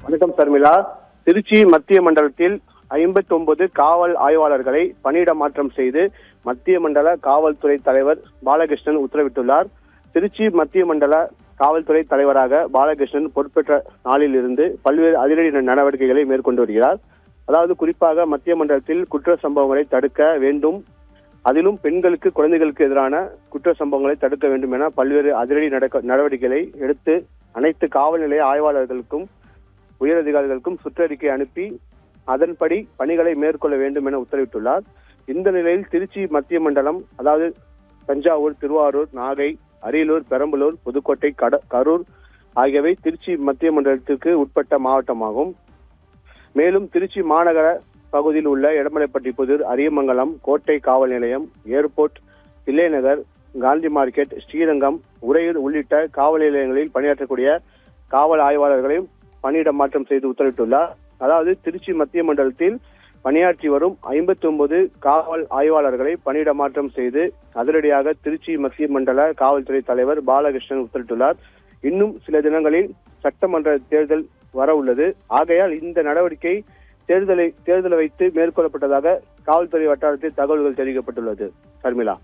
வணக்கம் சர்மிளா. திருச்சி மத்திய மண்டலத்தில் 59 காவல் ஆய்வாளர்களை பணியிட மாற்றம் செய்து மத்திய மண்டல காவல்துறை தலைவர் பாலகிருஷ்ணன் உத்தரவிட்டுள்ளார். திருச்சி மத்திய மண்டல காவல்துறை தலைவராக பாலகிருஷ்ணன் பொறுப்பேற்ற நாளில் இருந்து பல்வேறு அதிரடி நடவடிக்கைகளை மேற்கொண்டு வருகிறார். அதாவது குறிப்பாக மத்திய மண்டலத்தில் குற்ற சம்பவங்களை தடுக்க வேண்டும், அதிலும் பெண்களுக்கு குழந்தைகளுக்கு எதிரான குற்ற சம்பவங்களை தடுக்க வேண்டும் என பல்வேறு அதிரடி நடவடிக்கைகளை எடுத்து அனைத்து காவல் நிலைய ஆய்வாளர்களுக்கும் உயரதிகாரிகளுக்கும் சுற்றறிக்கை அனுப்பி அதன்படி பணிகளை மேற்கொள்ள வேண்டும் என உத்தரவிட்டுள்ளார். இந்த நிலையில் திருச்சி மத்திய மண்டலம், அதாவது தஞ்சாவூர், திருவாரூர், நாகை, அரியலூர், பெரம்பலூர், புதுக்கோட்டை, கரூர் ஆகியவை திருச்சி மத்திய மண்டலத்திற்கு உட்பட்ட மாவட்டமாகும். மேலும் திருச்சி மாநகர பகுதியில் உள்ள எடமலைப்பட்டி புதூர், அரியமங்கலம், கோட்டை காவல் நிலையம், ஏர்போர்ட், தில்லைநகர், காந்தி மார்க்கெட், ஸ்ரீரங்கம், உறையூர் உள்ளிட்ட காவல் நிலையங்களில் பணியாற்றக்கூடிய காவல் ஆய்வாளர்களையும் பணியிட மாற்றம் செய்து உத்தரவிட்டுள்ளார். அதாவது திருச்சி மத்திய மண்டலத்தில் பணியாற்றி வரும் 59 காவல் ஆய்வாளர்களை பணியிட மாற்றம் செய்து அதிரடியாக திருச்சி மத்திய மண்டல காவல்துறை தலைவர் பாலகிருஷ்ணன் உத்தரவிட்டுள்ளார். இன்னும் சில தினங்களில் சட்டமன்ற தேர்தல் வர உள்ளது. ஆகையால் இந்த நடவடிக்கை தேர்தலை வைத்து மேற்கொள்ளப்பட்டதாக காவல்துறை வட்டாரத்தில் தகவல்கள் தெரிவிக்கப்பட்டுள்ளது. சர்மிளா.